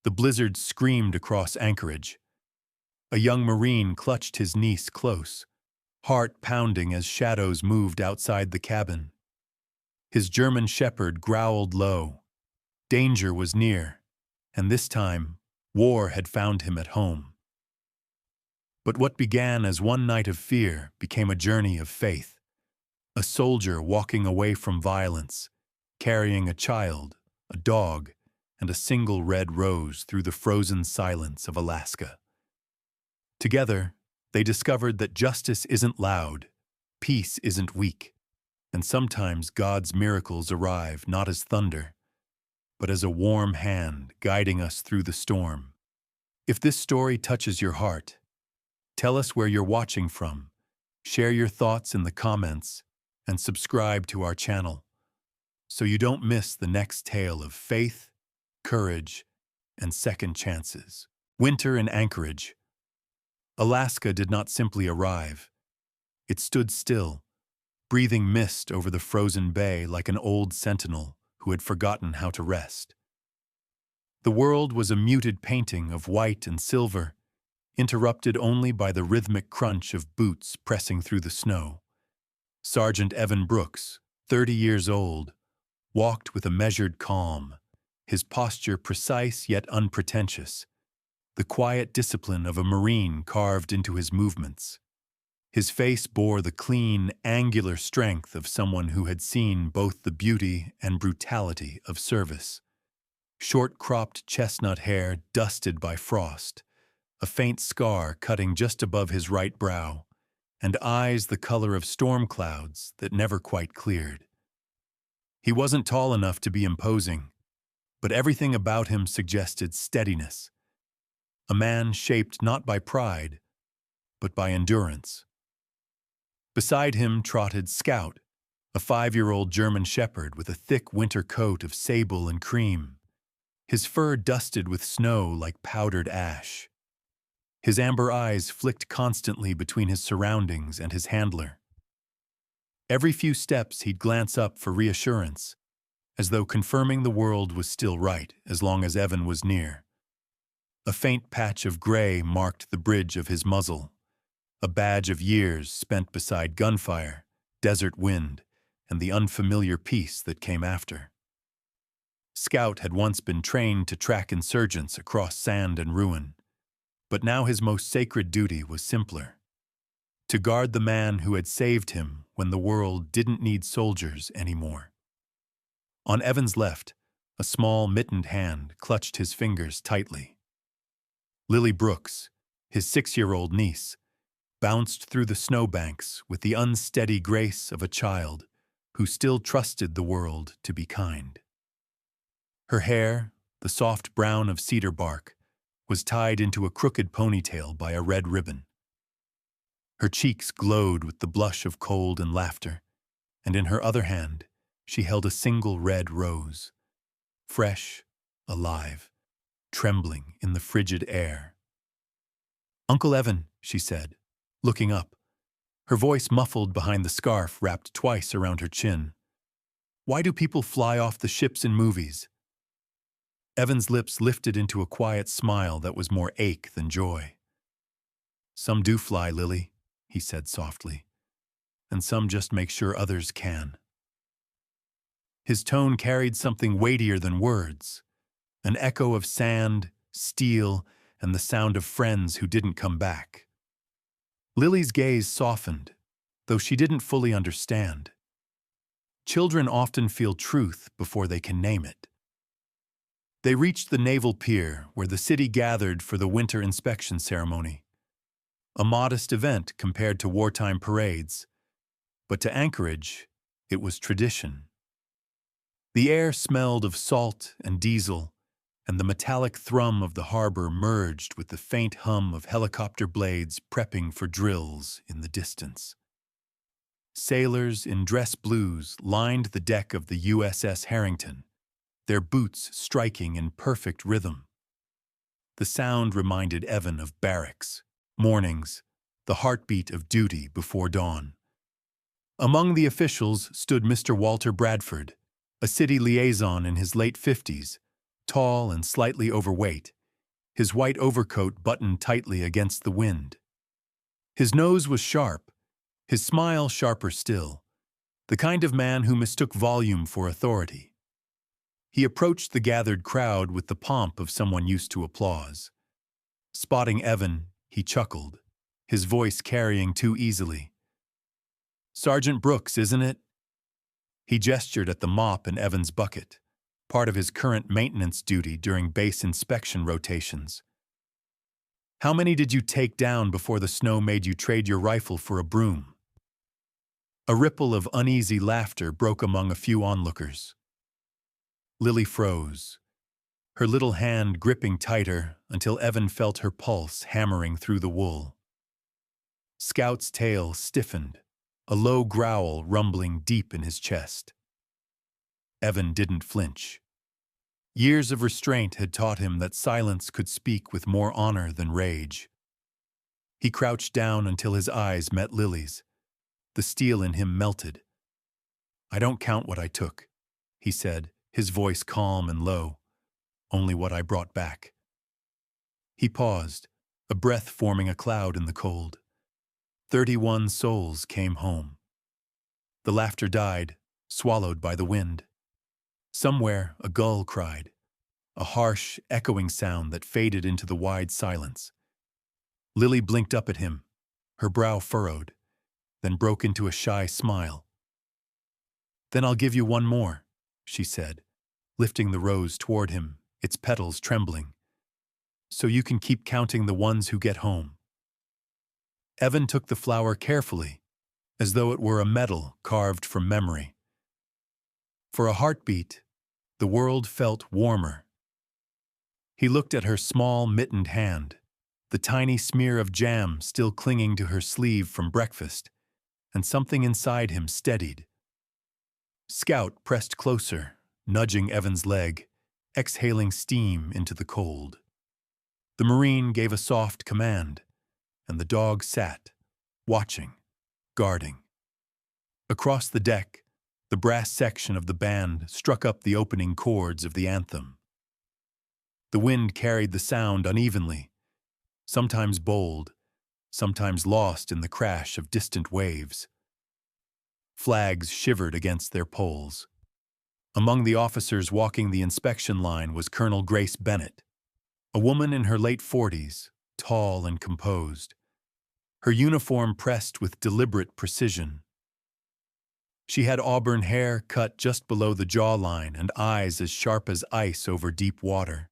The blizzard screamed across Anchorage. A young Marine clutched his niece close, heart pounding as shadows moved outside the cabin. His German shepherd growled low. Danger was near, and this time, war had found him at home. But what began as one night of fear became a journey of faith. A soldier walking away from violence, carrying a child, a dog, and a single red rose through the frozen silence of Alaska. Together, they discovered that justice isn't loud, peace isn't weak, and sometimes God's miracles arrive not as thunder, but as a warm hand guiding us through the storm. If this story touches your heart, tell us where you're watching from, share your thoughts in the comments, and subscribe to our channel so you don't miss the next tale of faith, courage, and second chances. Winter in Anchorage. Alaska did not simply arrive. It stood still, breathing mist over the frozen bay like an old sentinel who had forgotten how to rest. The world was a muted painting of white and silver, interrupted only by the rhythmic crunch of boots pressing through the snow. Sergeant Evan Brooks, 30 years old, walked with a measured calm, his posture precise yet unpretentious, the quiet discipline of a Marine carved into his movements. His face bore the clean, angular strength of someone who had seen both the beauty and brutality of service. Short-cropped chestnut hair dusted by frost, a faint scar cutting just above his right brow, and eyes the color of storm clouds that never quite cleared. He wasn't tall enough to be imposing, but everything about him suggested steadiness. A man shaped not by pride, but by endurance. Beside him trotted Scout, a 5-year-old German shepherd with a thick winter coat of sable and cream, his fur dusted with snow like powdered ash. His amber eyes flicked constantly between his surroundings and his handler. Every few steps he'd glance up for reassurance, as though confirming the world was still right as long as Evan was near. A faint patch of gray marked the bridge of his muzzle, a badge of years spent beside gunfire, desert wind, and the unfamiliar peace that came after. Scout had once been trained to track insurgents across sand and ruin, but now his most sacred duty was simpler: to guard the man who had saved him when the world didn't need soldiers anymore. On Evan's left, a small mittened hand clutched his fingers tightly. Lily Brooks, his 6-year-old niece, bounced through the snowbanks with the unsteady grace of a child who still trusted the world to be kind. Her hair, the soft brown of cedar bark, was tied into a crooked ponytail by a red ribbon. Her cheeks glowed with the blush of cold and laughter, and in her other hand she held a single red rose, fresh, alive, trembling in the frigid air. "Uncle Evan," she said, looking up, her voice muffled behind the scarf wrapped twice around her chin. "Why do people fly off the ships in movies?" Evan's lips lifted into a quiet smile that was more ache than joy. "Some do fly, Lily," he said softly, "and some just make sure others can." His tone carried something weightier than words, an echo of sand, steel, and the sound of friends who didn't come back. Lily's gaze softened, though she didn't fully understand. Children often feel truth before they can name it. They reached the naval pier where the city gathered for the winter inspection ceremony. A modest event compared to wartime parades, but to Anchorage, it was tradition. The air smelled of salt and diesel, and the metallic thrum of the harbor merged with the faint hum of helicopter blades prepping for drills in the distance. Sailors in dress blues lined the deck of the USS Harrington, their boots striking in perfect rhythm. The sound reminded Evan of barracks, mornings, the heartbeat of duty before dawn. Among the officials stood Mr. Walter Bradford, a city liaison in his late 50s, tall and slightly overweight, his white overcoat buttoned tightly against the wind. His nose was sharp, his smile sharper still, the kind of man who mistook volume for authority. He approached the gathered crowd with the pomp of someone used to applause. Spotting Evan, he chuckled, his voice carrying too easily. "Sergeant Brooks, isn't it?" He gestured at the mop in Evan's bucket, part of his current maintenance duty during base inspection rotations. "How many did you take down before the snow made you trade your rifle for a broom?" A ripple of uneasy laughter broke among a few onlookers. Lily froze, her little hand gripping tighter until Evan felt her pulse hammering through the wool. Scout's tail stiffened, a low growl rumbling deep in his chest. Evan didn't flinch. Years of restraint had taught him that silence could speak with more honor than rage. He crouched down until his eyes met Lily's. The steel in him melted. "I don't count what I took," he said, his voice calm and low. "Only what I brought back." He paused, a breath forming a cloud in the cold. 31 souls came home. The laughter died, swallowed by the wind. Somewhere, a gull cried, a harsh, echoing sound that faded into the wide silence. Lily blinked up at him, her brow furrowed, then broke into a shy smile. "Then I'll give you one more," she said, lifting the rose toward him, its petals trembling. "So you can keep counting the ones who get home." Evan took the flower carefully, as though it were a medal carved from memory. For a heartbeat, the world felt warmer. He looked at her small, mittened hand, the tiny smear of jam still clinging to her sleeve from breakfast, and something inside him steadied. Scout pressed closer, nudging Evan's leg, exhaling steam into the cold. The Marine gave a soft command, and the dog sat, watching, guarding. Across the deck, the brass section of the band struck up the opening chords of the anthem. The wind carried the sound unevenly, sometimes bold, sometimes lost in the crash of distant waves. Flags shivered against their poles. Among the officers walking the inspection line was Colonel Grace Bennett, a woman in her late 40s, tall and composed, her uniform pressed with deliberate precision. She had auburn hair cut just below the jawline and eyes as sharp as ice over deep water.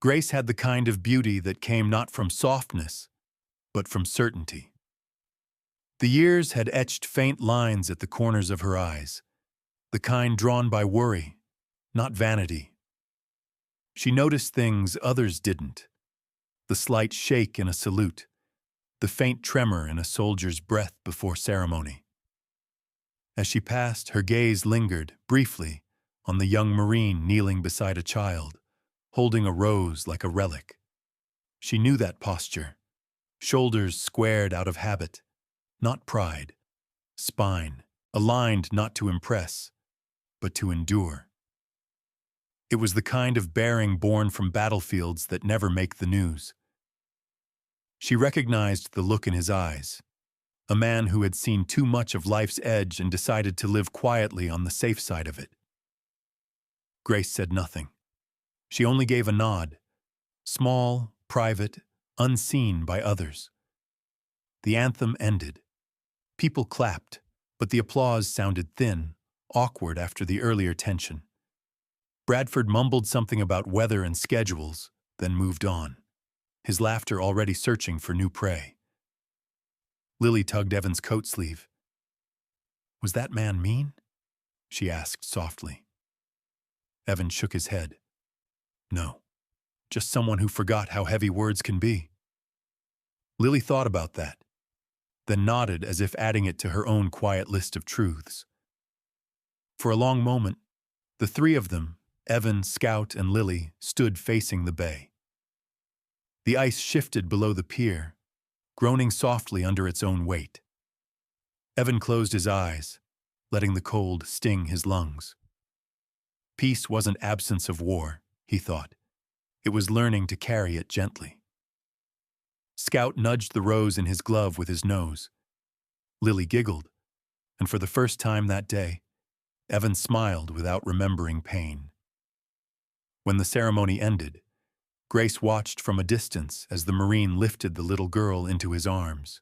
Grace had the kind of beauty that came not from softness, but from certainty. The years had etched faint lines at the corners of her eyes, the kind drawn by worry, not vanity. She noticed things others didn't: the slight shake in a salute, the faint tremor in a soldier's breath before ceremony. As she passed, her gaze lingered, briefly, on the young Marine kneeling beside a child, holding a rose like a relic. She knew that posture, shoulders squared out of habit, not pride, spine aligned not to impress, but to endure. It was the kind of bearing born from battlefields that never make the news. She recognized the look in his eyes, a man who had seen too much of life's edge and decided to live quietly on the safe side of it. Grace said nothing. She only gave a nod, small, private, unseen by others. The anthem ended. People clapped, but the applause sounded thin, awkward after the earlier tension. Bradford mumbled something about weather and schedules, then moved on, his laughter already searching for new prey. Lily tugged Evan's coat sleeve. "Was that man mean?" she asked softly. Evan shook his head. "No, just someone who forgot how heavy words can be." Lily thought about that, then nodded as if adding it to her own quiet list of truths. For a long moment, the three of them, Evan, Scout, and Lily, stood facing the bay. The ice shifted below the pier, groaning softly under its own weight. Evan closed his eyes, letting the cold sting his lungs. Peace wasn't absence of war. he thought. It was learning to carry it gently. Scout nudged the rose in his glove with his nose. Lily giggled, and for the first time that day, Evan smiled without remembering pain. When the ceremony ended, Grace watched from a distance as the Marine lifted the little girl into his arms.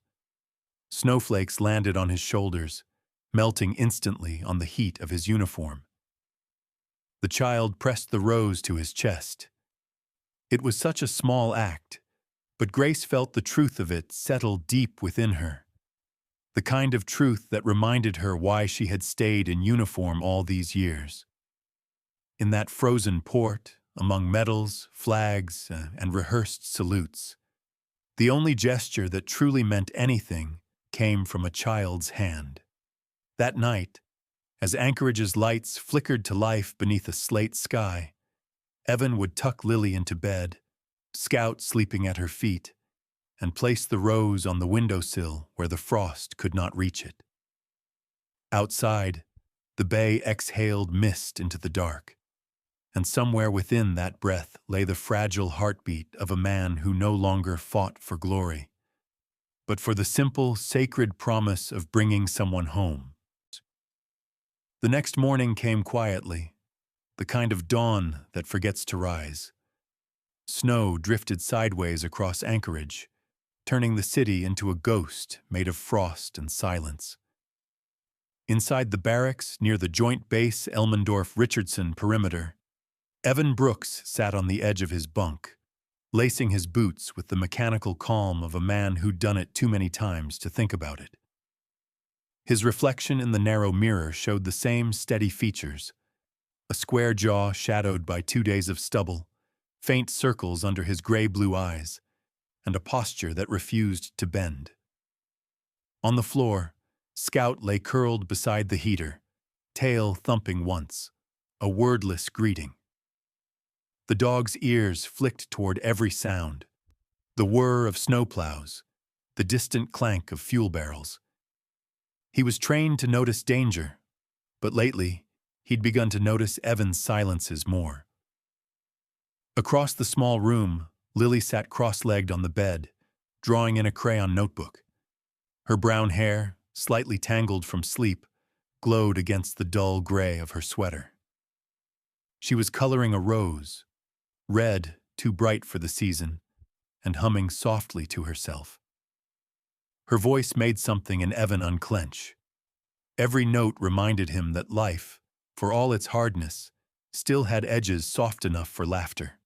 Snowflakes landed on his shoulders, melting instantly on the heat of his uniform. The child pressed the rose to his chest. It was such a small act, but Grace felt the truth of it settle deep within her. The kind of truth that reminded her why she had stayed in uniform all these years. In that frozen port, among medals, flags, and rehearsed salutes, the only gesture that truly meant anything came from a child's hand. That night, as Anchorage's lights flickered to life beneath a slate sky, Evan would tuck Lily into bed, Scout sleeping at her feet, and place the rose on the windowsill where the frost could not reach it. Outside, the bay exhaled mist into the dark, and somewhere within that breath lay the fragile heartbeat of a man who no longer fought for glory, but for the simple, sacred promise of bringing someone home. The next morning came quietly, the kind of dawn that forgets to rise. Snow drifted sideways across Anchorage, turning the city into a ghost made of frost and silence. Inside the barracks, near the Joint Base Elmendorf-Richardson perimeter, Evan Brooks sat on the edge of his bunk, lacing his boots with the mechanical calm of a man who'd done it too many times to think about it. His reflection in the narrow mirror showed the same steady features, a square jaw shadowed by 2 days of stubble, faint circles under his gray-blue eyes, and a posture that refused to bend. On the floor, Scout lay curled beside the heater, tail thumping once, a wordless greeting. The dog's ears flicked toward every sound, the whir of snowplows, the distant clank of fuel barrels. He was trained to notice danger, but lately, he'd begun to notice Evan's silences more. Across the small room, Lily sat cross-legged on the bed, drawing in a crayon notebook. Her brown hair, slightly tangled from sleep, glowed against the dull gray of her sweater. She was coloring a rose, red, too bright for the season, and humming softly to herself. Her voice made something in Evan unclench. Every note reminded him that life, for all its hardness, still had edges soft enough for laughter.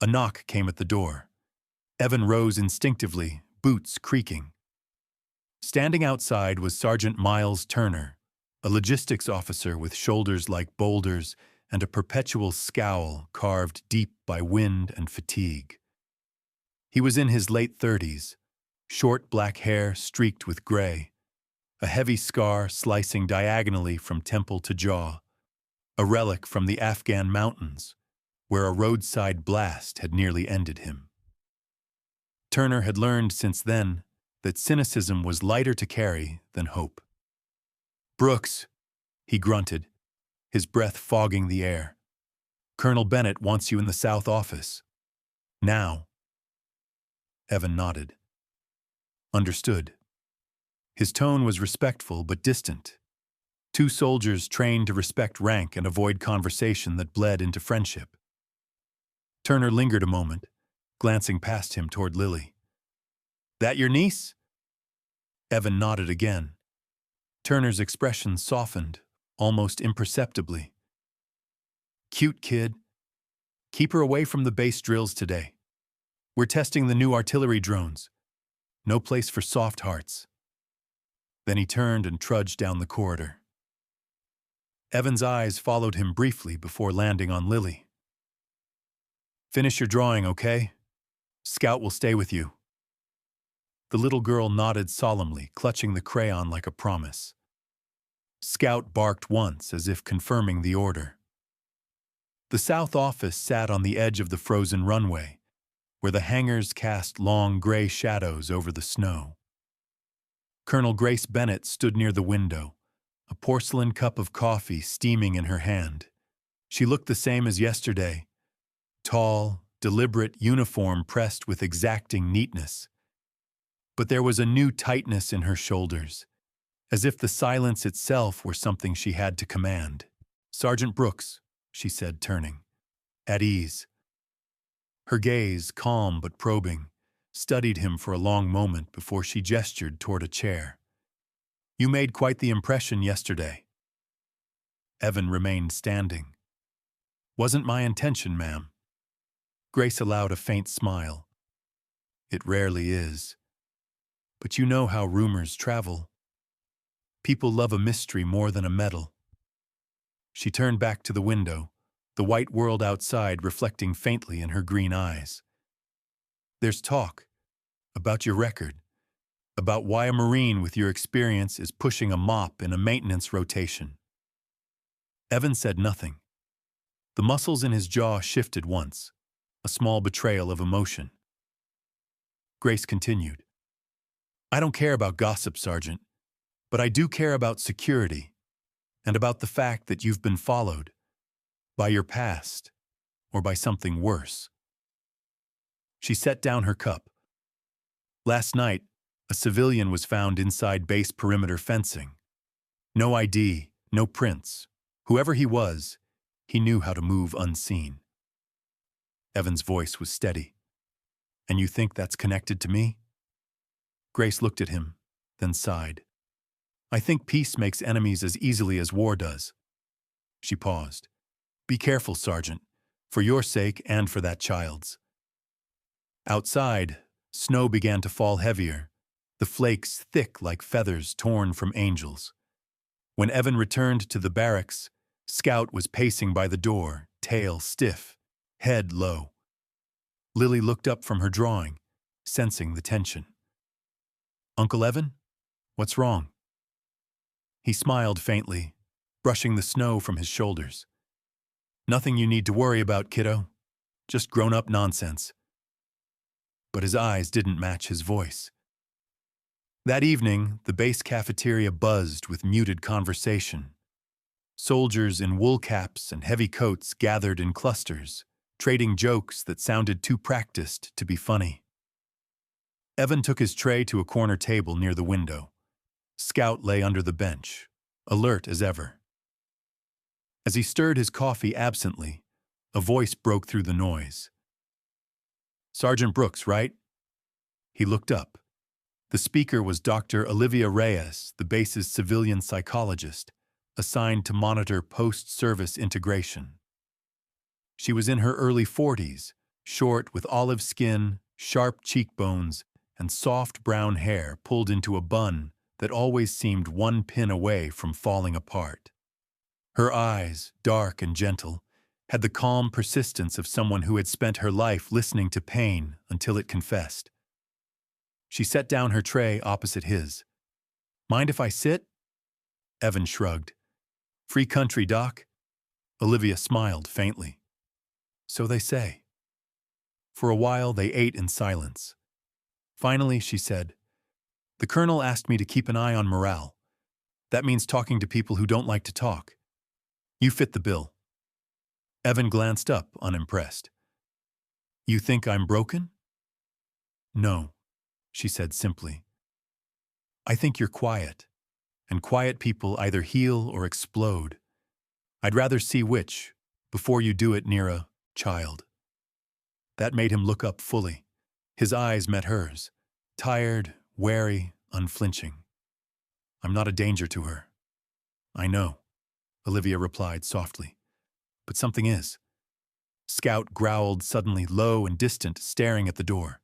A knock came at the door. Evan rose instinctively, boots creaking. Standing outside was Sergeant Miles Turner, a logistics officer with shoulders like boulders and a perpetual scowl carved deep by wind and fatigue. He was in his late 30s, short black hair streaked with gray, a heavy scar slicing diagonally from temple to jaw, a relic from the Afghan mountains, where a roadside blast had nearly ended him. Turner had learned since then that cynicism was lighter to carry than hope. "Brooks," he grunted, his breath fogging the air. "Colonel Bennett wants you in the South office. Now." Evan nodded. Understood. His tone was respectful but distant. Two soldiers trained to respect rank and avoid conversation that bled into friendship. Turner lingered a moment, glancing past him toward Lily. "That your niece?" Evan nodded again. Turner's expression softened, almost imperceptibly. "Cute kid. Keep her away from the base drills today. We're testing the new artillery drones. No place for soft hearts." Then he turned and trudged down the corridor. Evan's eyes followed him briefly before landing on Lily. "Finish your drawing, okay? Scout will stay with you." The little girl nodded solemnly, clutching the crayon like a promise. Scout barked once, as if confirming the order. The South office sat on the edge of the frozen runway, where the hangars cast long gray shadows over the snow. Colonel Grace Bennett stood near the window, a porcelain cup of coffee steaming in her hand. She looked the same as yesterday, tall, deliberate uniform pressed with exacting neatness. But there was a new tightness in her shoulders, as if the silence itself were something she had to command. "Sergeant Brooks," she said, turning. At ease. Her gaze, calm but probing, studied him for a long moment before she gestured toward a chair. "You made quite the impression yesterday." Evan remained standing. "Wasn't my intention, ma'am." Grace allowed a faint smile. "It rarely is. But you know how rumors travel. People love a mystery more than a medal." She turned back to the window, the white world outside reflecting faintly in her green eyes. "There's talk about your record, about why a Marine with your experience is pushing a mop in a maintenance rotation." Evan said nothing. The muscles in his jaw shifted once, a small betrayal of emotion. Grace continued. "I don't care about gossip, Sergeant, but I do care about security, and about the fact that you've been followed, by your past, or by something worse." She set down her cup. "Last night, a civilian was found inside base perimeter fencing. No ID, no prints. Whoever he was, he knew how to move unseen." Evan's voice was steady. "And you think that's connected to me?" Grace looked at him, then sighed. "I think peace makes enemies as easily as war does." She paused. "Be careful, Sergeant, for your sake and for that child's." Outside, snow began to fall heavier, the flakes thick like feathers torn from angels. When Evan returned to the barracks, Scout was pacing by the door, tail stiff, head low. Lily looked up from her drawing, sensing the tension. "Uncle Evan? What's wrong?" He smiled faintly, brushing the snow from his shoulders. "Nothing you need to worry about, kiddo. Just grown-up nonsense." But his eyes didn't match his voice. That evening, the base cafeteria buzzed with muted conversation. Soldiers in wool caps and heavy coats gathered in clusters, trading jokes that sounded too practiced to be funny. Evan took his tray to a corner table near the window. Scout lay under the bench, alert as ever. As he stirred his coffee absently, a voice broke through the noise. "Sergeant Brooks, right?" He looked up. The speaker was Dr. Olivia Reyes, the base's civilian psychologist, assigned to monitor post-service integration. She was in her early 40s, short with olive skin, sharp cheekbones, and soft brown hair pulled into a bun that always seemed one pin away from falling apart. Her eyes, dark and gentle, had the calm persistence of someone who had spent her life listening to pain until it confessed. She set down her tray opposite his. "Mind if I sit?" Evan shrugged. "Free country, Doc." Olivia smiled faintly. "So they say." For a while they ate in silence. Finally, she said, "The colonel asked me to keep an eye on morale. That means talking to people who don't like to talk. You fit the bill." Evan glanced up, unimpressed. "You think I'm broken?" "No," she said simply. "I think you're quiet, and quiet people either heal or explode. I'd rather see which, before you do it near a child." That made him look up fully. His eyes met hers, tired, wary, unflinching. "I'm not a danger to her." "I know," Olivia replied softly. "But something is." Scout growled suddenly, low and distant, staring at the door.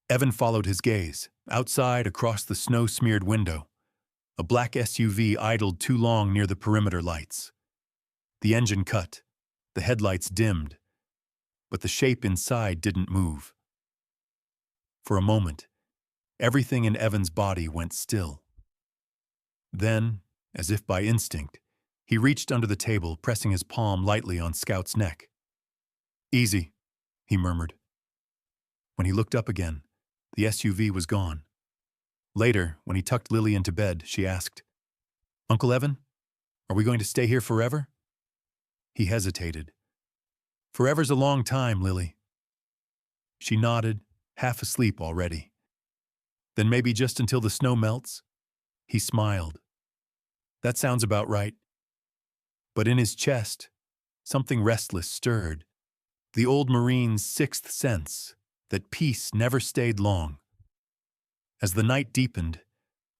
Evan followed his gaze, outside across the snow-smeared window. A black SUV idled too long near the perimeter lights. The engine cut, the headlights dimmed, but the shape inside didn't move. For a moment, everything in Evan's body went still. Then, as if by instinct, he reached under the table, pressing his palm lightly on Scout's neck. "Easy," he murmured. When he looked up again, the SUV was gone. Later, when he tucked Lily into bed, she asked, "Uncle Evan, are we going to stay here forever?" He hesitated. "Forever's a long time, Lily." She nodded, half asleep already. "Then maybe just until the snow melts?" He smiled. "That sounds about right." But in his chest, something restless stirred. The old Marine's sixth sense that peace never stayed long. As the night deepened,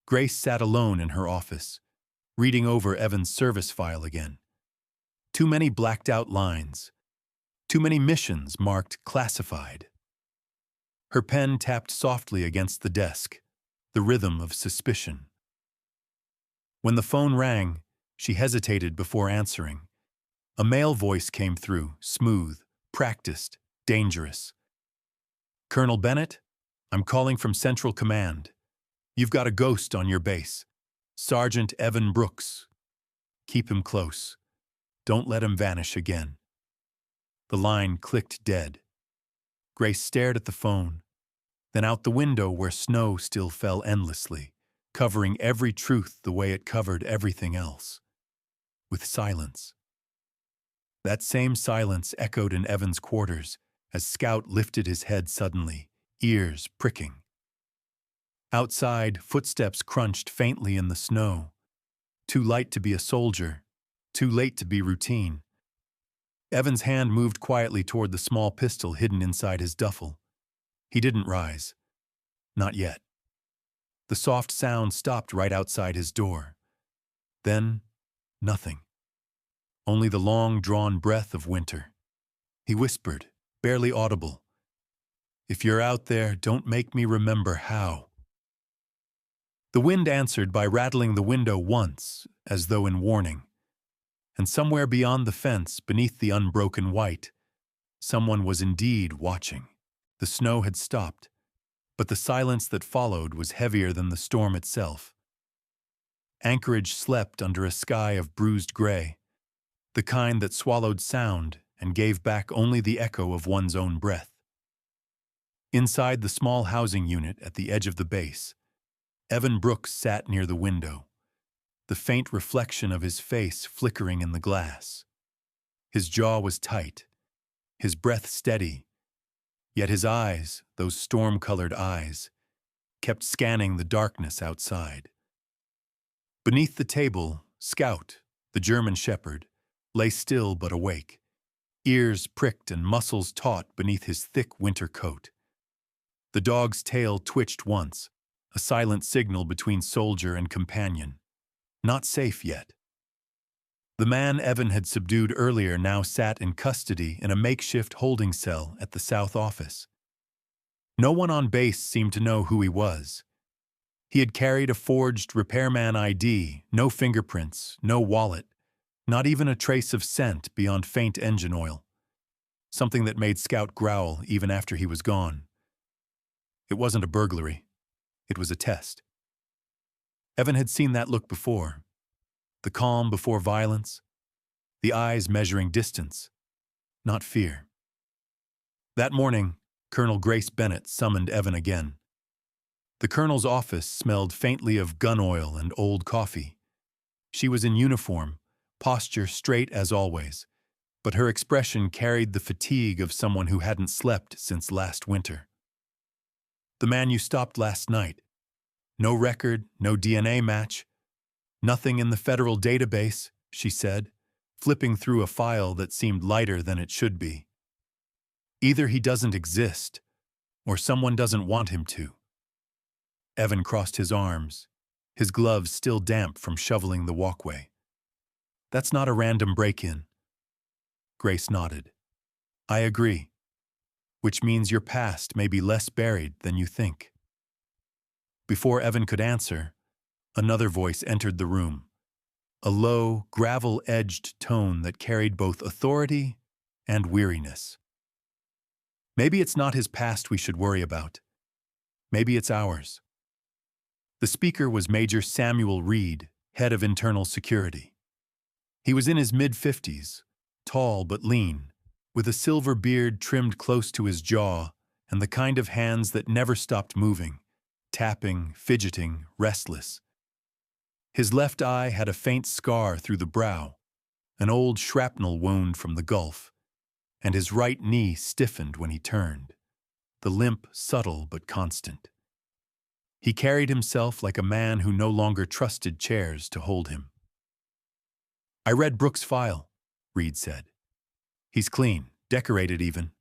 Grace sat alone in her office, reading over Evan's service file again. Too many blacked-out lines. Too many missions marked classified. Her pen tapped softly against the desk, the rhythm of suspicion. When the phone rang, she hesitated before answering. A male voice came through, smooth, practiced, dangerous. "Colonel Bennett, I'm calling from Central Command. You've got a ghost on your base. Sergeant Evan Brooks. Keep him close. Don't let him vanish again." The line clicked dead. Grace stared at the phone, then out the window where snow still fell endlessly, covering every truth the way it covered everything else. With silence. That same silence echoed in Evan's quarters as Scout lifted his head suddenly, ears pricking. Outside, footsteps crunched faintly in the snow. Too light to be a soldier, too late to be routine. Evan's hand moved quietly toward the small pistol hidden inside his duffel. He didn't rise. Not yet. The soft sound stopped right outside his door. Then, nothing. Only the long-drawn breath of winter. He whispered, barely audible, "If you're out there, don't make me remember how." The wind answered by rattling the window once, as though in warning. And somewhere beyond the fence, beneath the unbroken white, someone was indeed watching. The snow had stopped, but the silence that followed was heavier than the storm itself. Anchorage slept under a sky of bruised gray, the kind that swallowed sound and gave back only the echo of one's own breath. Inside the small housing unit at the edge of the base, Evan Brooks sat near the window, the faint reflection of his face flickering in the glass. His jaw was tight, his breath steady, yet his eyes, those storm-colored eyes, kept scanning the darkness outside. Beneath the table, Scout, the German shepherd, lay still but awake, ears pricked and muscles taut beneath his thick winter coat. The dog's tail twitched once, a silent signal between soldier and companion. Not safe yet. The man Evan had subdued earlier now sat in custody in a makeshift holding cell at the South office. No one on base seemed to know who he was. He had carried a forged repairman ID, no fingerprints, no wallet, not even a trace of scent beyond faint engine oil. Something that made Scout growl even after he was gone. It wasn't a burglary. It was a test. Evan had seen that look before. The calm before violence. The eyes measuring distance, not fear. That morning, Colonel Grace Bennett summoned Evan again. The colonel's office smelled faintly of gun oil and old coffee. She was in uniform, posture straight as always, but her expression carried the fatigue of someone who hadn't slept since last winter. "The man you stopped last night. No record, no DNA match. Nothing in the federal database," she said, flipping through a file that seemed lighter than it should be. "Either he doesn't exist, or someone doesn't want him to." Evan crossed his arms, his gloves still damp from shoveling the walkway. "That's not a random break-in." Grace nodded. "I agree. Which means your past may be less buried than you think." Before Evan could answer, another voice entered the room, a low, gravel-edged tone that carried both authority and weariness. "Maybe it's not his past we should worry about. Maybe it's ours." The speaker was Major Samuel Reed, head of internal security. He was in his mid-50s, tall but lean, with a silver beard trimmed close to his jaw and the kind of hands that never stopped moving, tapping, fidgeting, restless. His left eye had a faint scar through the brow, an old shrapnel wound from the Gulf, and his right knee stiffened when he turned, the limp subtle but constant. He carried himself like a man who no longer trusted chairs to hold him. "I read Brooks' file," Reed said. "He's clean, decorated even,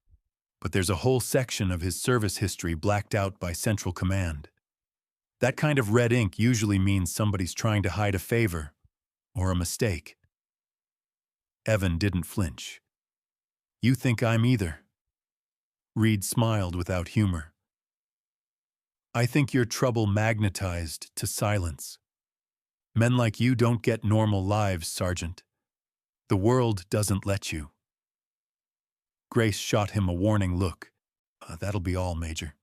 but there's a whole section of his service history blacked out by Central Command. That kind of red ink usually means somebody's trying to hide a favor or a mistake." Evan didn't flinch. "You think I'm either?" Reed smiled without humor. "I think you're trouble magnetized to silence. Men like you don't get normal lives, Sergeant. The world doesn't let you." Grace shot him a warning look. "That'll be all, Major."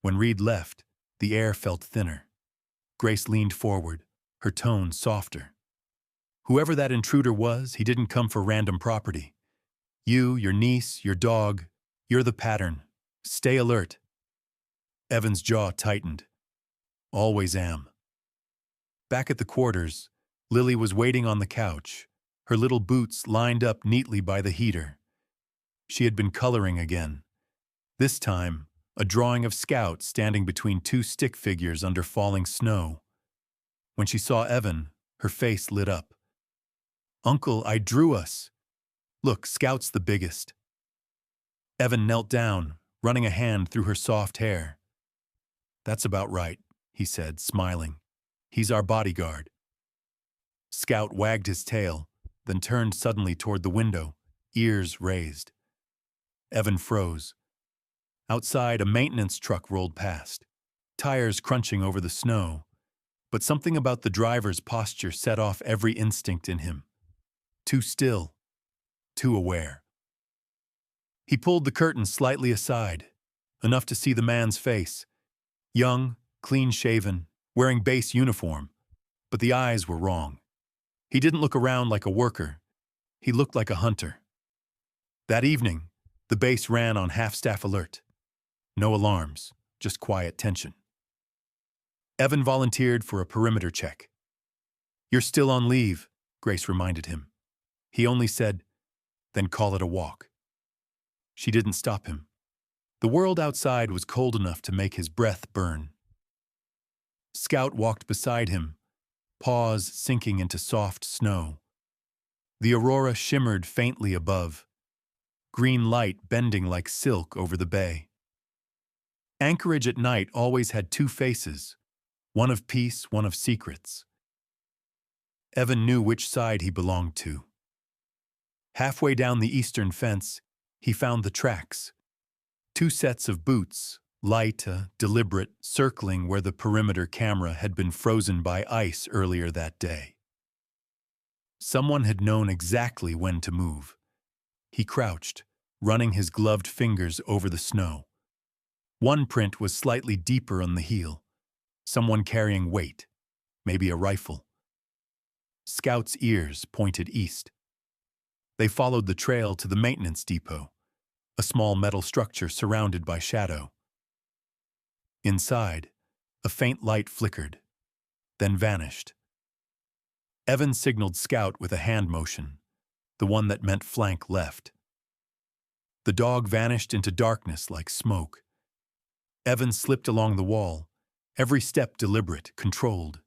When Reed left, the air felt thinner. Grace leaned forward, her tone softer. "Whoever that intruder was, he didn't come for random property. You, your niece, your dog, you're the pattern. Stay alert." Evan's jaw tightened. "Always am." Back at the quarters, Lily was waiting on the couch, her little boots lined up neatly by the heater. She had been coloring again. This time, a drawing of Scout standing between two stick figures under falling snow. When she saw Evan, her face lit up. "Uncle, I drew us. Look, Scout's the biggest." Evan knelt down, running a hand through her soft hair. "That's about right," he said, smiling. "He's our bodyguard." Scout wagged his tail, then turned suddenly toward the window, ears raised. Evan froze. Outside, a maintenance truck rolled past, tires crunching over the snow, but something about the driver's posture set off every instinct in him. Too still, too aware. He pulled the curtain slightly aside, enough to see the man's face. Young, clean-shaven, wearing base uniform, but the eyes were wrong. He didn't look around like a worker. He looked like a hunter. That evening, the base ran on half-staff alert. No alarms, just quiet tension. Evan volunteered for a perimeter check. "You're still on leave," Grace reminded him. He only said, "Then call it a walk." She didn't stop him. The world outside was cold enough to make his breath burn. Scout walked beside him, paws sinking into soft snow. The aurora shimmered faintly above, green light bending like silk over the bay. Anchorage at night always had two faces, one of peace, one of secrets. Evan knew which side he belonged to. Halfway down the eastern fence, he found the tracks. Two sets of boots, light, deliberate, circling where the perimeter camera had been frozen by ice earlier that day. Someone had known exactly when to move. He crouched, running his gloved fingers over the snow. One print was slightly deeper on the heel. Someone carrying weight, maybe a rifle. Scout's ears pointed east. They followed the trail to the maintenance depot, a small metal structure surrounded by shadow. Inside, a faint light flickered, then vanished. Evan signaled Scout with a hand motion, the one that meant flank left. The dog vanished into darkness like smoke. Evan slipped along the wall, every step deliberate, controlled.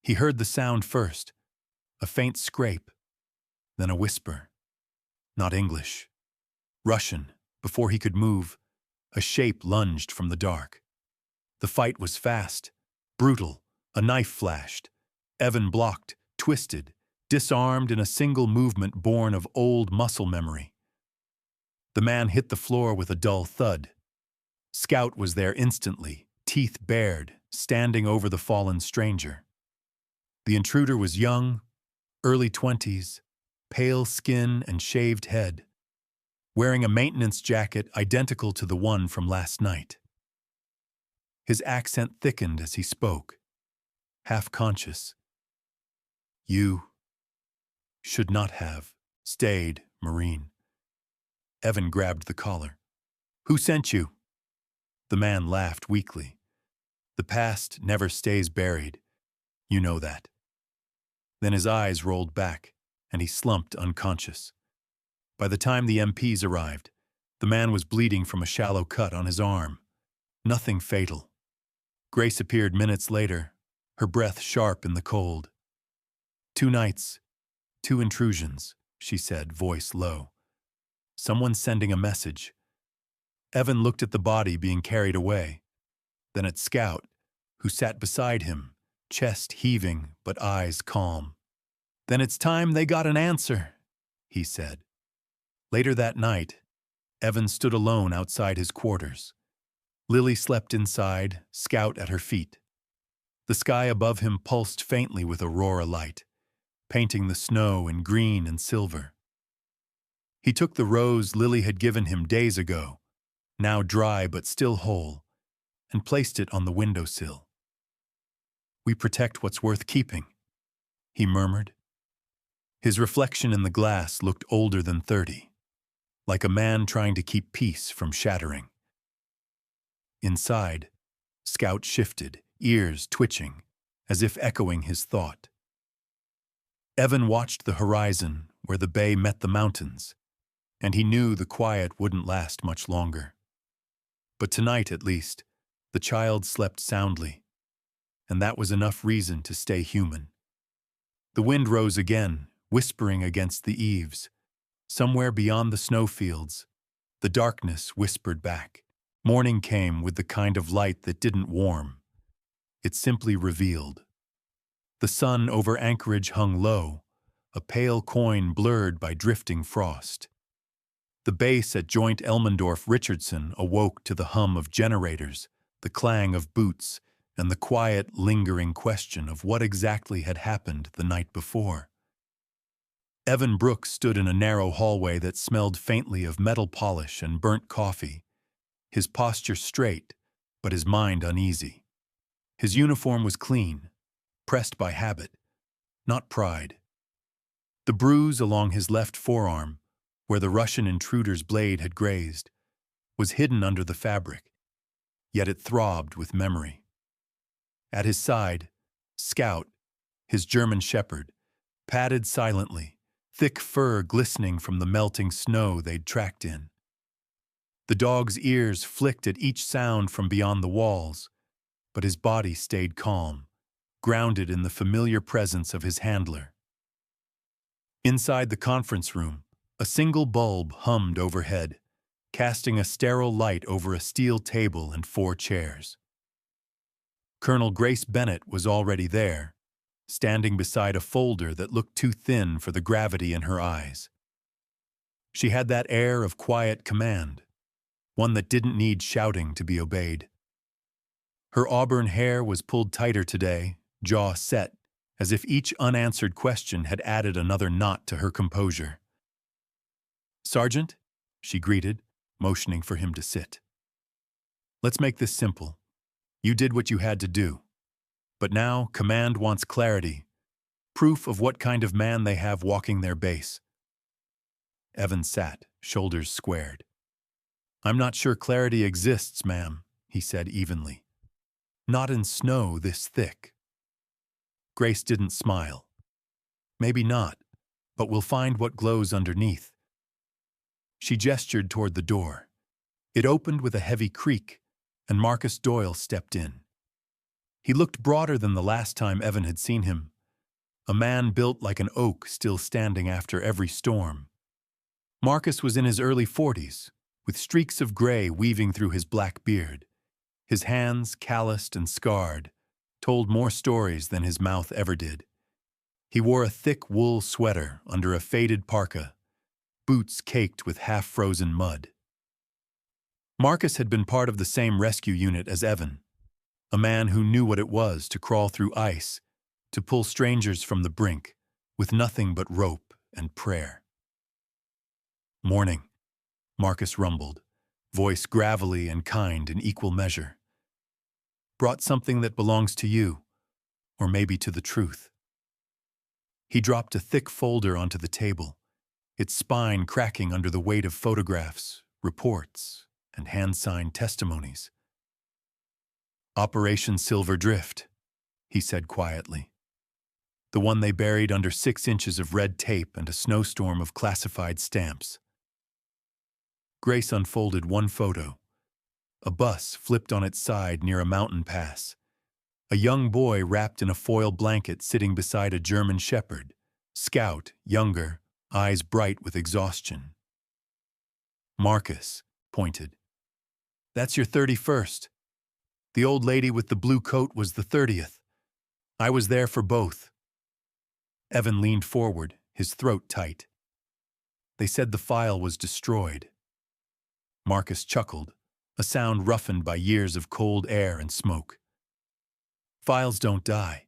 He heard the sound first, a faint scrape, then a whisper. Not English. Russian. Before he could move, a shape lunged from the dark. The fight was fast, brutal. A knife flashed. Evan blocked, twisted, disarmed in a single movement born of old muscle memory. The man hit the floor with a dull thud. Scout was there instantly, teeth bared, standing over the fallen stranger. The intruder was young, early 20s, pale skin and shaved head, wearing a maintenance jacket identical to the one from last night. His accent thickened as he spoke, half-conscious. "You should not have stayed, Marine." Evan grabbed the collar. "Who sent you?" The man laughed weakly. "The past never stays buried. You know that." Then his eyes rolled back. and he slumped unconscious. By the time the MPs arrived, the man was bleeding from a shallow cut on his arm. Nothing fatal. Grace appeared minutes later, her breath sharp in the cold. 2 nights, 2 intrusions, she said, voice low. Someone sending a message. Evan looked at the body being carried away, then at Scout, who sat beside him, chest heaving but eyes calm. "Then it's time they got an answer," he said. Later that night, Evan stood alone outside his quarters. Lily slept inside, Scout at her feet. The sky above him pulsed faintly with aurora light, painting the snow in green and silver. He took the rose Lily had given him days ago, now dry but still whole, and placed it on the windowsill. "We protect what's worth keeping," he murmured. His reflection in the glass looked older than 30, like a man trying to keep peace from shattering. Inside, Scout shifted, ears twitching, as if echoing his thought. Evan watched the horizon where the bay met the mountains, and he knew the quiet wouldn't last much longer. But tonight, at least, the child slept soundly, and that was enough reason to stay human. The wind rose again, whispering against the eaves. Somewhere beyond the snowfields, the darkness whispered back. Morning came with the kind of light that didn't warm. It simply revealed. The sun over Anchorage hung low, a pale coin blurred by drifting frost. The base at Joint Elmendorf-Richardson awoke to the hum of generators, the clang of boots, and the quiet, lingering question of what exactly had happened the night before. Evan Brooks stood in a narrow hallway that smelled faintly of metal polish and burnt coffee, his posture straight, but his mind uneasy. His uniform was clean, pressed by habit, not pride. The bruise along his left forearm, where the Russian intruder's blade had grazed, was hidden under the fabric, yet it throbbed with memory. At his side, Scout, his German shepherd, padded silently, thick fur glistening from the melting snow they'd tracked in. The dog's ears flicked at each sound from beyond the walls, but his body stayed calm, grounded in the familiar presence of his handler. Inside the conference room, a single bulb hummed overhead, casting a sterile light over a steel table and 4 chairs. Colonel Grace Bennett was already there, standing beside a folder that looked too thin for the gravity in her eyes. She had that air of quiet command, one that didn't need shouting to be obeyed. Her auburn hair was pulled tighter today, jaw set, as if each unanswered question had added another knot to her composure. "Sergeant," she greeted, motioning for him to sit. "Let's make this simple. You did what you had to do. But now, Command wants clarity, proof of what kind of man they have walking their base." Evan sat, shoulders squared. "I'm not sure clarity exists, ma'am," he said evenly. "Not in snow this thick." Grace didn't smile. "Maybe not, but we'll find what glows underneath." She gestured toward the door. It opened with a heavy creak, and Marcus Doyle stepped in. He looked broader than the last time Evan had seen him, a man built like an oak still standing after every storm. Marcus was in his early 40s, with streaks of gray weaving through his black beard. His hands, calloused and scarred, told more stories than his mouth ever did. He wore a thick wool sweater under a faded parka, boots caked with half-frozen mud. Marcus had been part of the same rescue unit as Evan, a man who knew what it was to crawl through ice, to pull strangers from the brink, with nothing but rope and prayer. "Morning," Marcus rumbled, voice gravelly and kind in equal measure. "Brought something that belongs to you, or maybe to the truth." He dropped a thick folder onto the table, its spine cracking under the weight of photographs, reports, and hand-signed testimonies. "Operation Silver Drift," he said quietly. the one they buried under 6 inches of red tape and a snowstorm of classified stamps. Grace unfolded one photo. A bus flipped on its side near a mountain pass. A young boy wrapped in a foil blanket sitting beside a German shepherd. Scout, younger, eyes bright with exhaustion. Marcus pointed. That's your 31st. The old lady with the blue coat was the 30th. I was there for both. Evan leaned forward, his throat tight. They said the file was destroyed. Marcus chuckled, a sound roughened by years of cold air and smoke. Files don't die.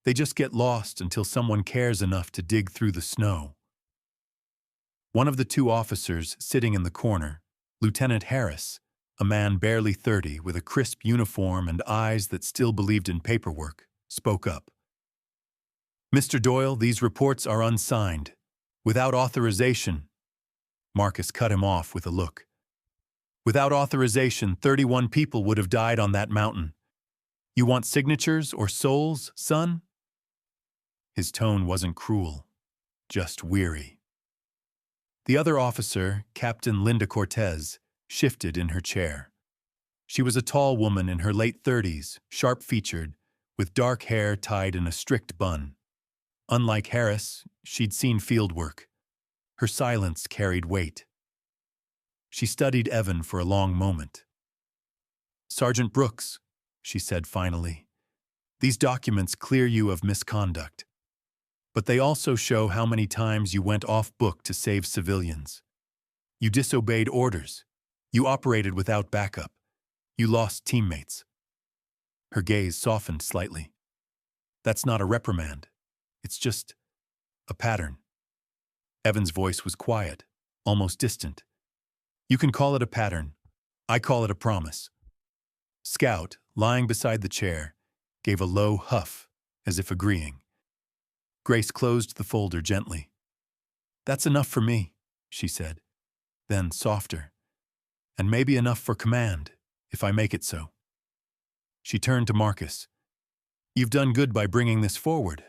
They just get lost until someone cares enough to dig through the snow. One of the 2 officers sitting in the corner, Lieutenant Harris, a man barely 30 with a crisp uniform and eyes that still believed in paperwork, spoke up. Mr. Doyle, these reports are unsigned. Without authorization. Marcus cut him off with a look. Without authorization, 31 people would have died on that mountain. You want signatures or souls, son? His tone wasn't cruel, just weary. The other officer, Captain Linda Cortez, shifted in her chair. She was a tall woman in her late 30s, sharp-featured, with dark hair tied in a strict bun. Unlike Harris, she'd seen field work. Her silence carried weight. She studied Evan for a long moment. Sergeant Brooks, she said finally, these documents clear you of misconduct. But they also show how many times you went off-book to save civilians. You disobeyed orders. You operated without backup. You lost teammates. Her gaze softened slightly. That's not a reprimand. It's just a pattern. Evan's voice was quiet, almost distant. You can call it a pattern. I call it a promise. Scout, lying beside the chair, gave a low huff, as if agreeing. Grace closed the folder gently. That's enough for me, she said. Then softer. And maybe enough for command, if I make it so. She turned to Marcus. You've done good by bringing this forward,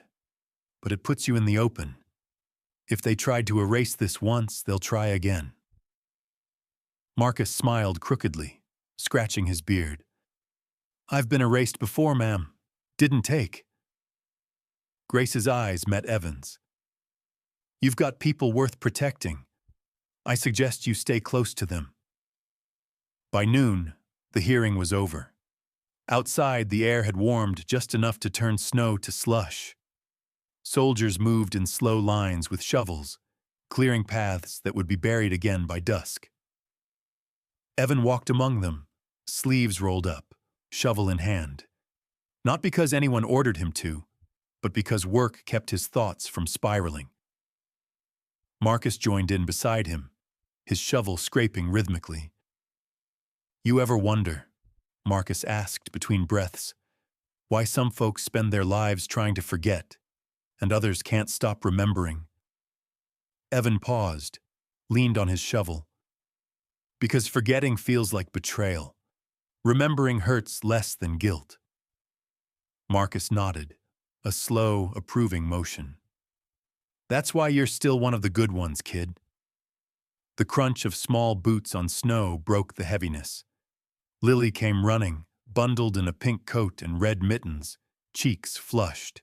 but it puts you in the open. If they tried to erase this once, they'll try again. Marcus smiled crookedly, scratching his beard. I've been erased before, ma'am. Didn't take. Grace's eyes met Evan's. You've got people worth protecting. I suggest you stay close to them. By noon, the hearing was over. Outside, the air had warmed just enough to turn snow to slush. Soldiers moved in slow lines with shovels, clearing paths that would be buried again by dusk. Evan walked among them, sleeves rolled up, shovel in hand. Not because anyone ordered him to, but because work kept his thoughts from spiraling. Marcus joined in beside him, his shovel scraping rhythmically. You ever wonder, Marcus asked between breaths, why some folks spend their lives trying to forget, and others can't stop remembering? Evan paused, leaned on his shovel. Because forgetting feels like betrayal. Remembering hurts less than guilt. Marcus nodded, a slow, approving motion. That's why you're still one of the good ones, kid. The crunch of small boots on snow broke the heaviness. Lily came running, bundled in a pink coat and red mittens, cheeks flushed.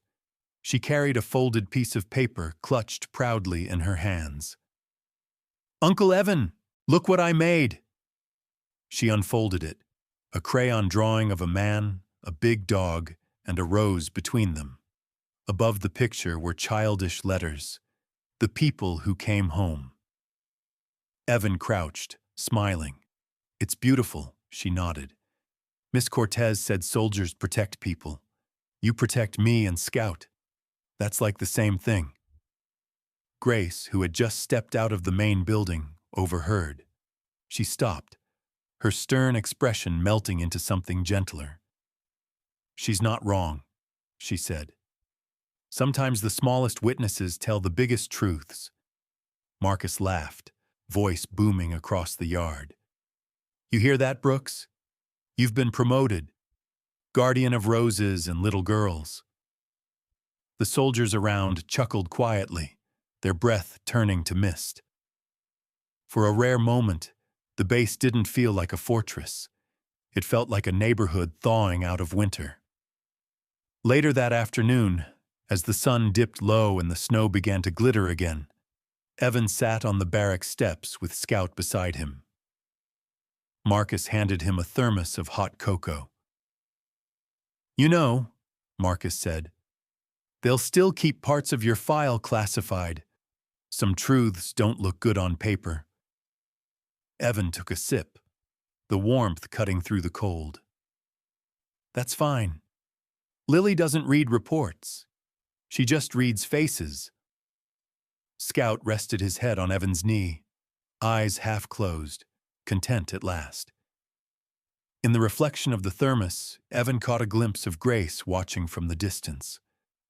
She carried a folded piece of paper clutched proudly in her hands. Uncle Evan, look what I made! She unfolded it, a crayon drawing of a man, a big dog, and a rose between them. Above the picture were childish letters, the people who came home. Evan crouched, smiling. It's beautiful, she nodded. Miss Cortez said soldiers protect people. You protect me and Scout. That's like the same thing. Grace, who had just stepped out of the main building, overheard. She stopped, her stern expression melting into something gentler. She's not wrong, she said. Sometimes the smallest witnesses tell the biggest truths. Marcus laughed, voice booming across the yard. You hear that, Brooks? You've been promoted. Guardian of roses and little girls. The soldiers around chuckled quietly, their breath turning to mist. For a rare moment, the base didn't feel like a fortress. It felt like a neighborhood thawing out of winter. Later that afternoon, as the sun dipped low and the snow began to glitter again, Evan sat on the barrack steps with Scout beside him. Marcus handed him a thermos of hot cocoa. "You know," Marcus said, "they'll still keep parts of your file classified. Some truths don't look good on paper." Evan took a sip, the warmth cutting through the cold. "That's fine. Lily doesn't read reports. She just reads faces." Scout rested his head on Evan's knee, eyes half closed, content at last. In the reflection of the thermos, Evan caught a glimpse of Grace watching from the distance,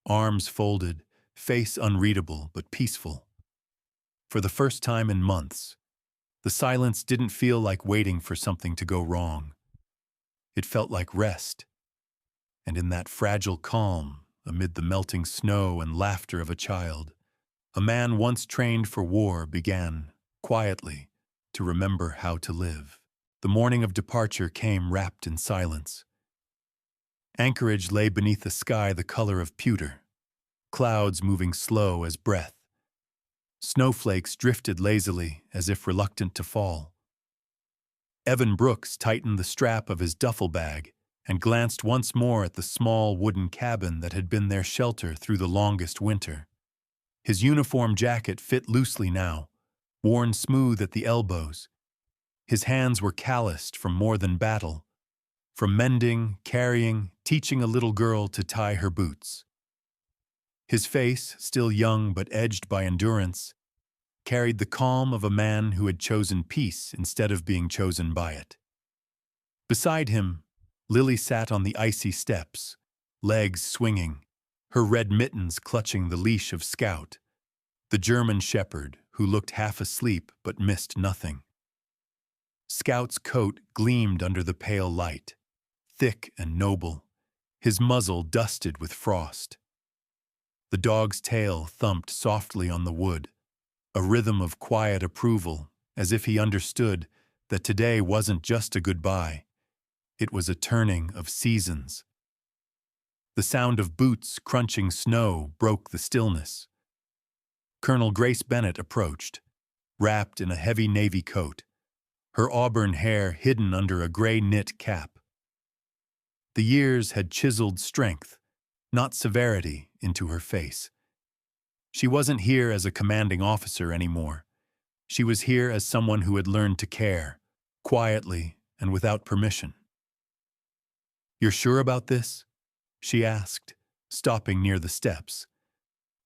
arms folded, face unreadable but peaceful. For the first time in months, the silence didn't feel like waiting for something to go wrong. It felt like rest. And in that fragile calm, amid the melting snow and laughter of a child, a man once trained for war began, quietly, to remember how to live. The morning of departure came wrapped in silence. Anchorage lay beneath a sky the color of pewter, clouds moving slow as breath. Snowflakes drifted lazily as if reluctant to fall. Evan Brooks tightened the strap of his duffel bag and glanced once more at the small wooden cabin that had been their shelter through the longest winter. His uniform jacket fit loosely now, worn smooth at the elbows. His hands were calloused from more than battle, from mending, carrying, teaching a little girl to tie her boots. His face, still young but edged by endurance, carried the calm of a man who had chosen peace instead of being chosen by it. Beside him, Lily sat on the icy steps, legs swinging, her red mittens clutching the leash of Scout, the German shepherd who looked half asleep but missed nothing. Scout's coat gleamed under the pale light, thick and noble, his muzzle dusted with frost. The dog's tail thumped softly on the wood, a rhythm of quiet approval, as if he understood that today wasn't just a goodbye, it was a turning of seasons. The sound of boots crunching snow broke the stillness. Colonel Grace Bennett approached, wrapped in a heavy navy coat, her auburn hair hidden under a gray knit cap. The years had chiseled strength, not severity, into her face. She wasn't here as a commanding officer anymore. She was here as someone who had learned to care, quietly and without permission. "You're sure about this?" she asked, stopping near the steps.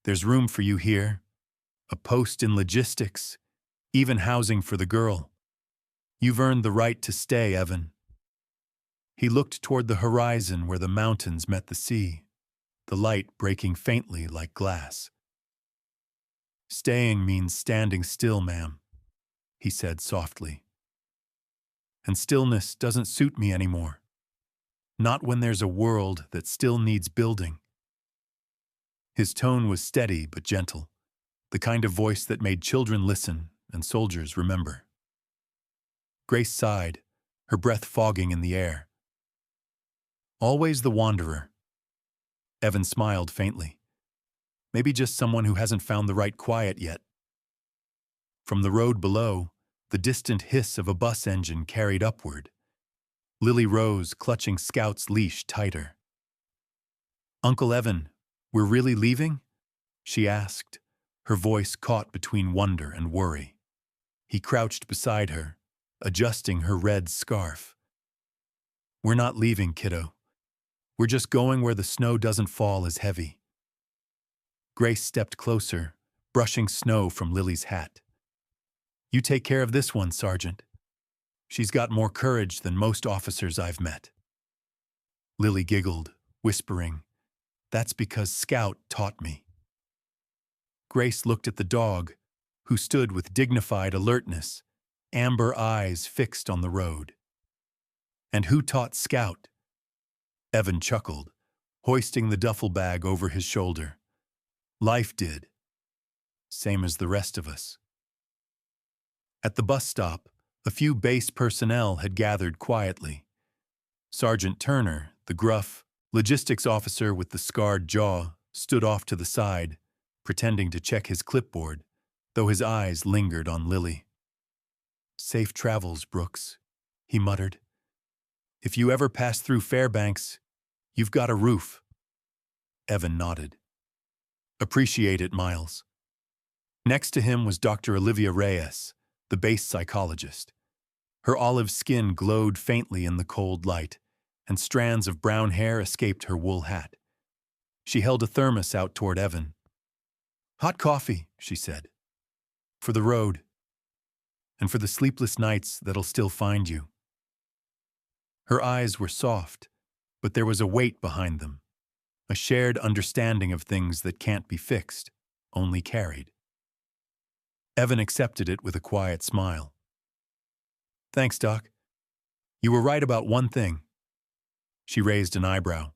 "There's room for you here, a post in logistics, even housing for the girl. You've earned the right to stay, Evan." He looked toward the horizon where the mountains met the sea, the light breaking faintly like glass. "Staying means standing still, ma'am," he said softly. "And stillness doesn't suit me anymore. Not when there's a world that still needs building." His tone was steady but gentle, the kind of voice that made children listen and soldiers remember. Grace sighed, her breath fogging in the air. "Always the wanderer." Evan smiled faintly. Maybe just someone who hasn't found the right quiet yet. From the road below, the distant hiss of a bus engine carried upward. Lily rose, clutching Scout's leash tighter. "Uncle Evan, we're really leaving?" she asked, her voice caught between wonder and worry. He crouched beside her, adjusting her red scarf. "We're not leaving, kiddo. We're just going where the snow doesn't fall as heavy." Grace stepped closer, brushing snow from Lily's hat. "You take care of this one, Sergeant. She's got more courage than most officers I've met." Lily giggled, whispering, "That's because Scout taught me." Grace looked at the dog, who stood with dignified alertness, amber eyes fixed on the road. "And who taught Scout?" Evan chuckled, hoisting the duffel bag over his shoulder. Life did, same as the rest of us. At the bus stop, a few base personnel had gathered quietly. Sergeant Turner, the gruff logistics officer with the scarred jaw, stood off to the side, pretending to check his clipboard, though his eyes lingered on Lily. "Safe travels, Brooks," he muttered. "If you ever pass through Fairbanks, you've got a roof." Evan nodded. "Appreciate it, Miles." Next to him was Dr. Olivia Reyes, the base psychologist. Her olive skin glowed faintly in the cold light, and strands of brown hair escaped her wool hat. She held a thermos out toward Evan. "Hot coffee," she said. "For the road. And for the sleepless nights that'll still find you." Her eyes were soft, but there was a weight behind them, a shared understanding of things that can't be fixed, only carried. Evan accepted it with a quiet smile. "Thanks, Doc. You were right about one thing." She raised an eyebrow.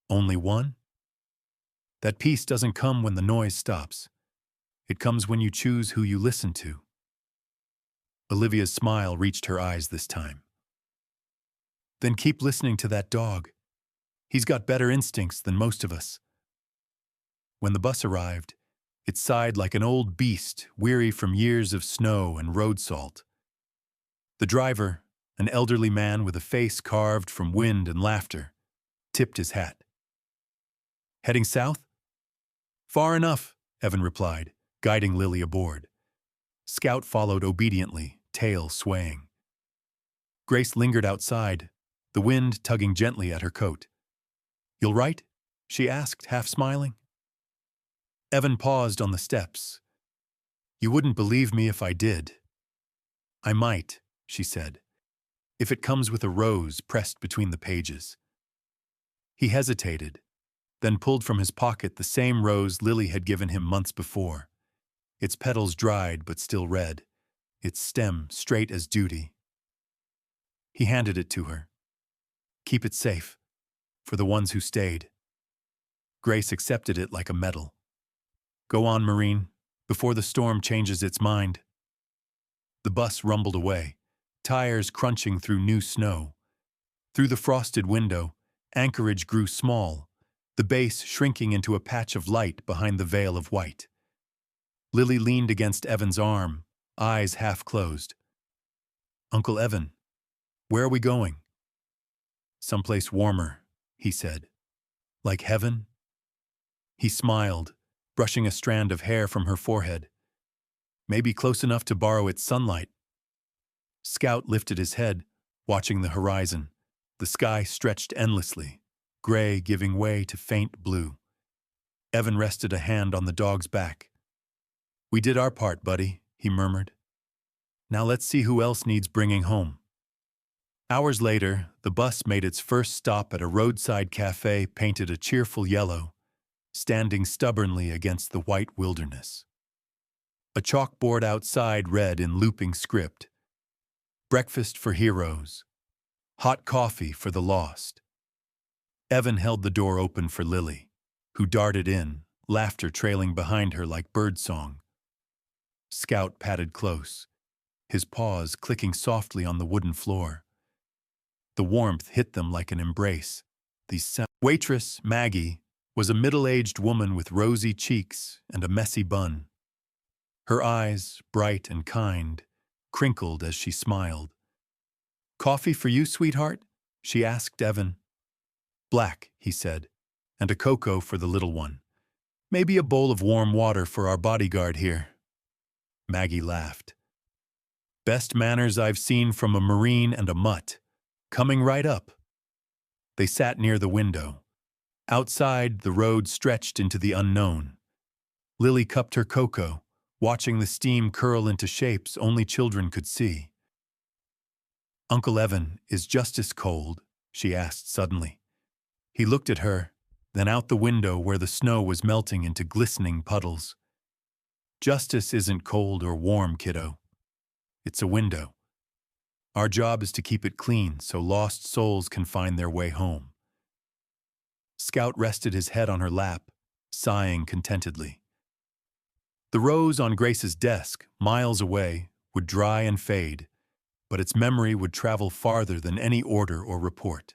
"Only one?" "That peace doesn't come when the noise stops. It comes when you choose who you listen to." Olivia's smile reached her eyes this time. "Then keep listening to that dog. He's got better instincts than most of us." When the bus arrived, it sighed like an old beast weary from years of snow and road salt. The driver, an elderly man with a face carved from wind and laughter, tipped his hat. "Heading south?" "Far enough," Evan replied, guiding Lily aboard. Scout followed obediently, tail swaying. Grace lingered outside, the wind tugging gently at her coat. "You'll write?" she asked, half smiling. Evan paused on the steps. "You wouldn't believe me if I did." "I might," she said, "if it comes with a rose pressed between the pages." He hesitated, then pulled from his pocket the same rose Lily had given him months before, its petals dried but still red, its stem straight as duty. He handed it to her. "Keep it safe, for the ones who stayed." Grace accepted it like a medal. "Go on, Marine, before the storm changes its mind." The bus rumbled away, tires crunching through new snow. Through the frosted window, Anchorage grew small, the base shrinking into a patch of light behind the veil of white. Lily leaned against Evan's arm, eyes half closed. "Uncle Evan, where are we going?" "Someplace warmer," he said. "Like heaven?" He smiled, brushing a strand of hair from her forehead. "Maybe close enough to borrow its sunlight." Scout lifted his head, watching the horizon. The sky stretched endlessly, gray giving way to faint blue. Evan rested a hand on the dog's back. "We did our part, buddy," he murmured. "Now let's see who else needs bringing home." Hours later, the bus made its first stop at a roadside cafe painted a cheerful yellow, standing stubbornly against the white wilderness. A chalkboard outside read in looping script, "Breakfast for heroes. Hot coffee for the lost." Evan held the door open for Lily, who darted in, laughter trailing behind her like birdsong. Scout padded close, his paws clicking softly on the wooden floor. The warmth hit them like an embrace. Waitress, Maggie, was a middle-aged woman with rosy cheeks and a messy bun. Her eyes, bright and kind, crinkled as she smiled. "Coffee for you, sweetheart?" she asked Evan. "Black," he said, "and a cocoa for the little one. Maybe a bowl of warm water for our bodyguard here." Maggie laughed. "Best manners I've seen from a Marine and a mutt. Coming right up." They sat near the window. Outside, the road stretched into the unknown. Lily cupped her cocoa, watching the steam curl into shapes only children could see. "Uncle Evan, is Justice cold?" she asked suddenly. He looked at her, then out the window where the snow was melting into glistening puddles. "Justice isn't cold or warm, kiddo. It's a window. Our job is to keep it clean so lost souls can find their way home." Scout rested his head on her lap, sighing contentedly. The rose on Grace's desk, miles away, would dry and fade, but its memory would travel farther than any order or report.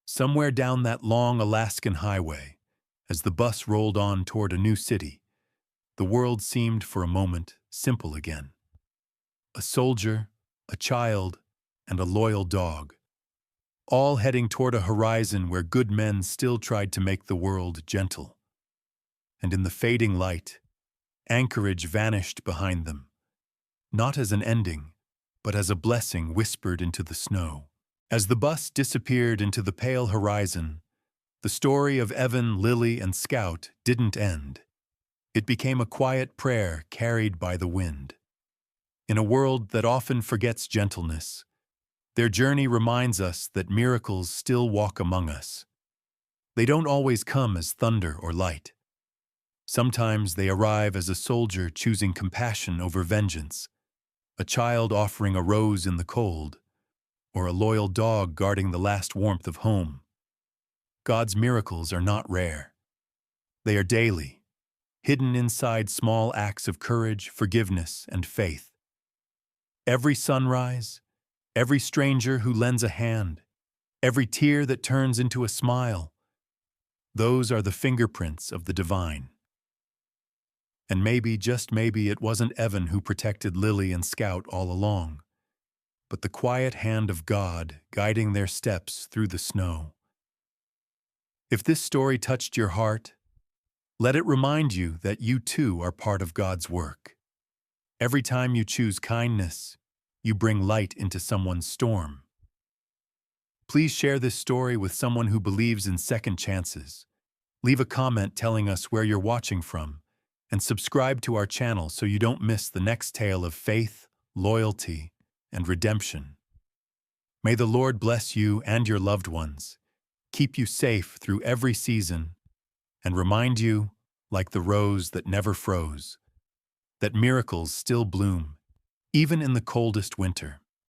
Somewhere down that long Alaskan highway, as the bus rolled on toward a new city, the world seemed for a moment simple again. A soldier, a child, and a loyal dog, all heading toward a horizon where good men still tried to make the world gentle. And in the fading light, Anchorage vanished behind them, not as an ending, but as a blessing whispered into the snow. As the bus disappeared into the pale horizon, the story of Evan, Lily, and Scout didn't end. It became a quiet prayer carried by the wind. In a world that often forgets gentleness, their journey reminds us that miracles still walk among us. They don't always come as thunder or light. Sometimes they arrive as a soldier choosing compassion over vengeance, a child offering a rose in the cold, or a loyal dog guarding the last warmth of home. God's miracles are not rare. They are daily, hidden inside small acts of courage, forgiveness, and faith. Every sunrise, every stranger who lends a hand, every tear that turns into a smile, those are the fingerprints of the divine. And maybe, just maybe, it wasn't Evan who protected Lily and Scout all along, but the quiet hand of God guiding their steps through the snow. If this story touched your heart, let it remind you that you too are part of God's work. Every time you choose kindness, you bring light into someone's storm. Please share this story with someone who believes in second chances. Leave a comment telling us where you're watching from, and subscribe to our channel so you don't miss the next tale of faith, loyalty, and redemption. May the Lord bless you and your loved ones, keep you safe through every season, and remind you, like the rose that never froze, that miracles still bloom, even in the coldest winter.